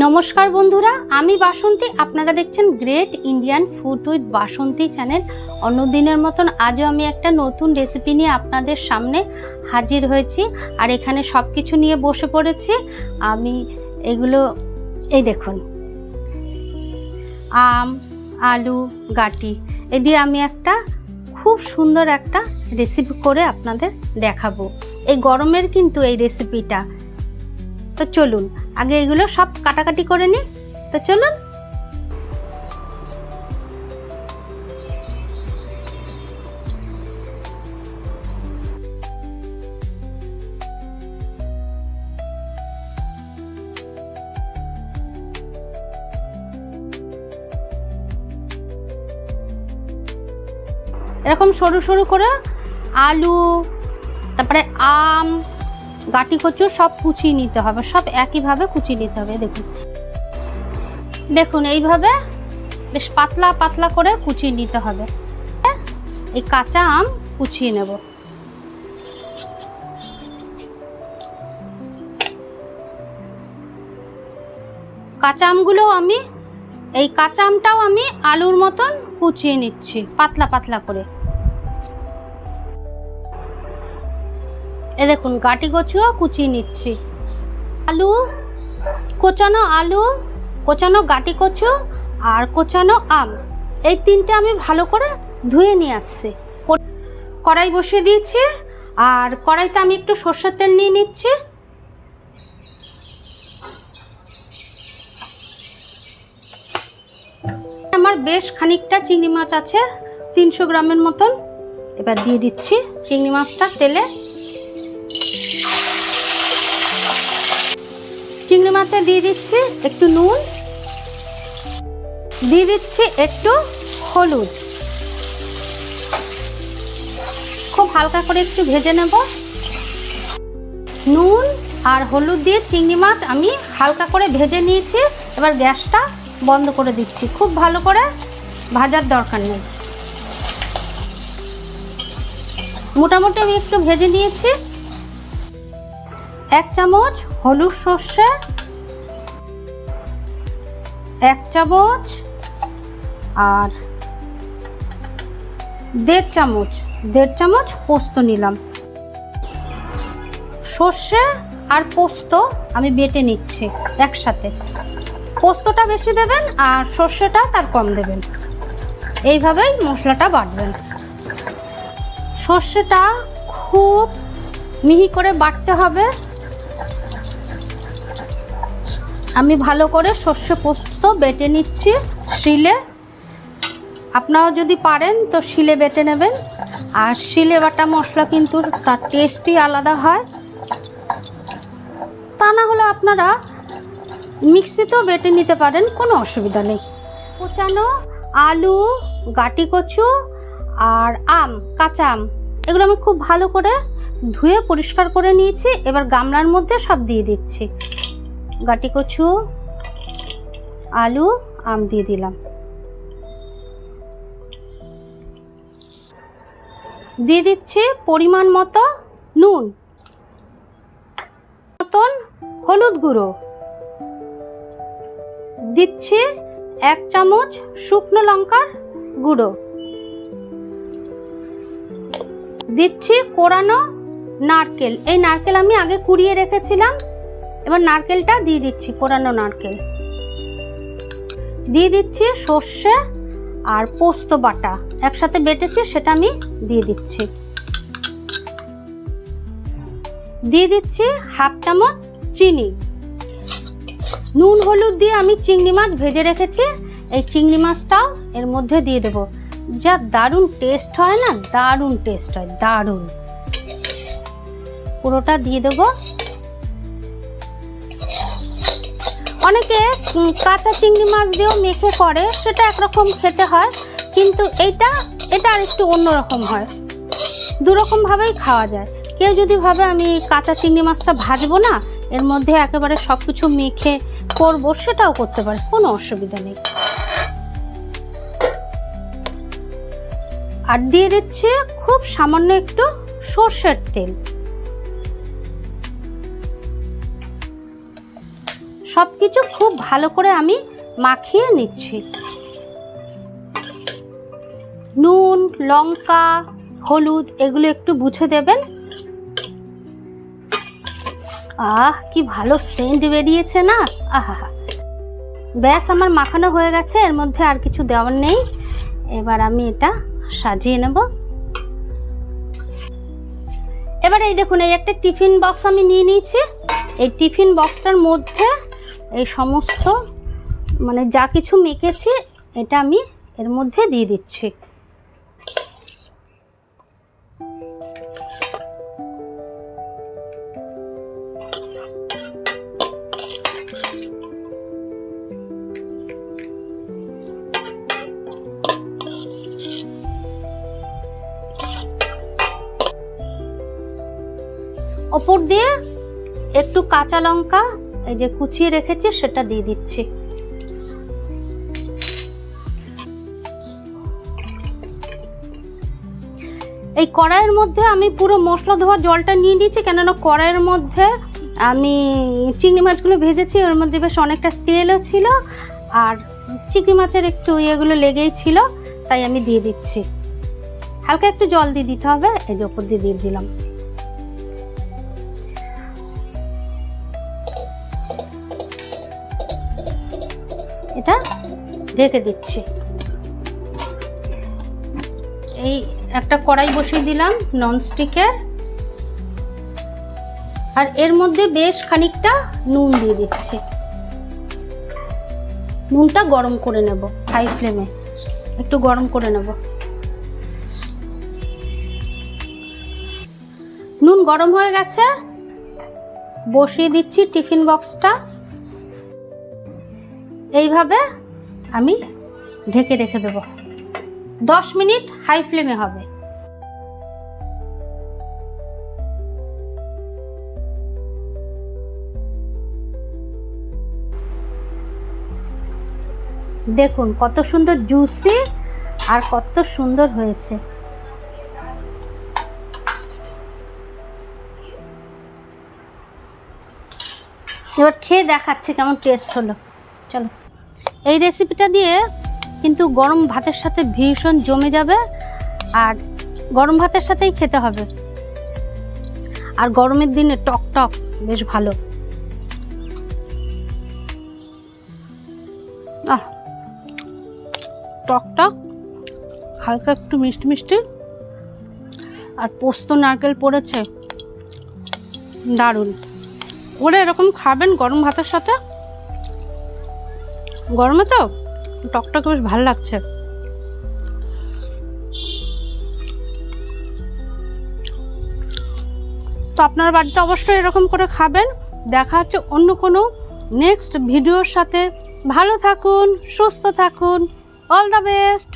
নমস্কার বন্ধুরা, আমি বাসন্তী। আপনারা দেখছেন great Indian food with Basanti channel. অন্যদিনের মতন আজও আমি একটা নতুন রেসিপি নিয়ে আপনাদের সামনে হাজির হয়েছি। আর এখানে সব কিছু নিয়ে বসে পড়েছি আমি। এগুলো এই দেখুন, আম, আলু, গাটি, এ দিয়ে আমি একটা খুব সুন্দর একটা রেসিপি করে আপনাদের দেখাবো। এই গরমের কিন্তু এই রেসিপিটা। তো চলুন আগে এগুলো সব কাটাকাটি করে নিই। তো চলুন। এরকম সরু সরু করে আলু, তারপরে আম, গাটি কচু সব কুচিয়ে নিতে হবে, সব একইভাবে কুচিয়ে নিতে হবে। দেখুন এইভাবে বেশ পাতলা পাতলা করে কুচিয়ে নিতে হবে। এই কাঁচা আম কুচিয়ে নেব। কাঁচা আমগুলো এই কাঁচা আমটাও আমি আলুর মতন কুচিয়ে নিচ্ছি পাতলা পাতলা করে। এ দেখুন গাটি কচুও কুচিয়ে নিচ্ছি। আলু, কোচানো গাটি কচু আর কোচানো আম, এই তিনটে আমি ভালো করে ধুয়ে নিয়ে আসছি। কড়াই বসিয়ে দিয়েছি, আর কড়াইতে আমি একটু সরষের তেল নিয়ে নিচ্ছি। আমার বেশ খানিকটা চিংড়ি মাছ আছে, 300 গ্রামের মতন। এবার দিয়ে দিচ্ছি চিংড়ি মাছটা তেলে। চিংড়ি মাছে দিয়ে দিচ্ছি একটু নুন, দিয়ে দিচ্ছি একটু হলুদ। খুব হালকা করে একটু ভেজে নেব। নুন আর হলুদ দিয়ে চিংড়ি মাছ আমি হালকা করে ভেজে নিয়েছি। এবার গ্যাসটা বন্ধ করে দিচ্ছি। খুব ভালো করে ভাজার দরকার নেই, মোটামুটি আমি একটু ভেজে নিয়েছি। 1 চামচ হলুদ সর্ষে, 1 চামচ আর 1.5 চামচ পোস্ত নিলাম। সর্ষে আর পোস্ত আমি বেটে নিচ্ছি একসাথে। পোস্তটা বেশি দেবেন আর সর্ষেটা তার কম দেবেন, এইভাবেই মশলাটা বাটবেন। সর্ষেটা খুব মিহি করে বাটতে হবে। আমি ভালো করে সর্ষে পোস্ত বেটে নিচ্ছি শিলে। আপনারাও যদি পারেন তো শিলে বেটে নেবেন। আর শিলে বাটা মশলা কিন্তু তার টেস্টই আলাদা হয়। তা না হলে আপনারা মিক্সিতেও বেটে নিতে পারেন, কোনো অসুবিধা নেই। কোচানো আলু, গাটি কচু আর আম, কাঁচা আম, এগুলো আমি খুব ভালো করে ধুয়ে পরিষ্কার করে নিয়েছি। এবার গামলার মধ্যে সব দিয়ে দিচ্ছি। গাটি কচু, আলু, আম দিয়ে দিলাম। দিয়ে দিচ্ছি পরিমাণ মতো নুন, মতন হলুদ গুঁড়ো, দিচ্ছি 1 চামচ শুকনো লঙ্কার গুঁড়ো, দিচ্ছি কোরানো নারকেল। এই নারকেল আমি আগে কুড়িয়ে রেখেছিলাম। এবার নারকেলটা দিয়ে দিচ্ছি, কোরানো নারকেল। দিয়ে দিচ্ছি সর্ষে আর পোস্ত বাটা একসাথে বেটেছি, সেটা আমি দিয়ে দিচ্ছি। দিয়ে দিচ্ছি 1/2 চামচ চিনি। নুন হলুদ দিয়ে আমি চিংড়ি মাছ ভেজে রেখেছি, এই চিংড়ি মাছটাও এর মধ্যে দিয়ে দেবো। যা দারুণ টেস্ট হয় না, দারুণ টেস্ট হয়, দারুণ। পুরোটা দিয়ে দেবো। অনেকে কাঁচা চিংড়ি মাছ দিয়েও মেখে করে, সেটা একরকম খেতে হয়, কিন্তু এটা আর একটু অন্যরকম হয়। দুরকমভাবেই খাওয়া যায়। কেউ যদি ভাবে আমি কাঁচা চিংড়ি মাছটা ভাজবো না, এর মধ্যে একেবারে সব কিছু মেখে করবো, সেটাও করতে পারে, কোনো অসুবিধা নেই। আর দিয়ে দিচ্ছি খুব সামান্য একটু সর্ষের তেল। সব কিছু খুব ভালো করে আমি মাখিয়ে নিচ্ছি। নুন, লঙ্কা, হলুদ এগুলো একটু বুঝে দেবেন। কি ভালো সেন্ট বেরিয়েছে না, আহা। ব্যাস আমার মাখানো হয়ে গেছে, এর মধ্যে আর কিছু দেওয়ার নেই। এবার আমি এটা সাজিয়ে নেব। এবার এই দেখুন, এই একটা টিফিন বক্স আমি নিয়ে নিয়েছি। এই টিফিন বক্সটার মধ্যে এই সমস্ত মানে যা কিছু মেখেছি এটা আমি এর মধ্যে দিয়ে দিচ্ছি। ওপর দিয়ে একটু কাঁচা লঙ্কা এই যে কুচিয়ে রেখেছি সেটা দিয়ে দিচ্ছি। এই কড়াইয়ের মধ্যে আমি পুরো মশলা ধোয়া জলটা নিয়ে নিয়েছি, কেননা কড়াইয়ের মধ্যে আমি চিংড়ি মাছগুলো ভেজেছি, ওর মধ্যে বেশ অনেকটা তেলও ছিল আর চিংড়ি মাছের একটু ইয়েগুলো লেগেই ছিল, তাই আমি দিয়ে দিচ্ছি। হালকা একটু জল দিয়ে দিতে হবে, এই যে ওপর দিয়ে দিয়ে দিলাম। এটা ঢেকে দিচ্ছি। এই একটা কড়াই বসিয়ে দিলাম ননস্টিকের, আর এর মধ্যে বেশ খানিকটা নুন দিয়ে দিচ্ছি। নুনটা গরম করে নেব, হাই ফ্লেমে একটু গরম করে নেব। নুন গরম হয়ে গেছে, বসিয়ে দিচ্ছি টিফিন বক্সটা। এইভাবে আমি ঢেকে রেখে দেব, 10 মিনিট হাই ফ্লেমে হবে। দেখুন কত সুন্দর জুসি আর কত সুন্দর হয়েছে। এবার খেয়ে দেখাচ্ছি কেমন টেস্ট হলো। চলো, এই রেসিপিটা দিয়ে কিন্তু গরম ভাতের সাথে ভীষণ জমে যাবে, আর গরম ভাতের সাথেই খেতে হবে, আর গরমের দিনে টক টক বেশ ভালো। টক টক, হালকা একটু মিষ্টি মিষ্টি, আর পোস্ত নারকেল পড়েছে, দারুণ। করে এরকম খাবেন গরম ভাতের সাথে, গরমে তো টকটকে বেশ ভালো লাগছে। তো আপনার বাড়িতে অবশ্যই এরকম করে খাবেন। দেখা হচ্ছে অন্য কোনো নেক্সট ভিডিওর সাথে। ভালো থাকুন, সুস্থ থাকুন, অল দ্য বেস্ট।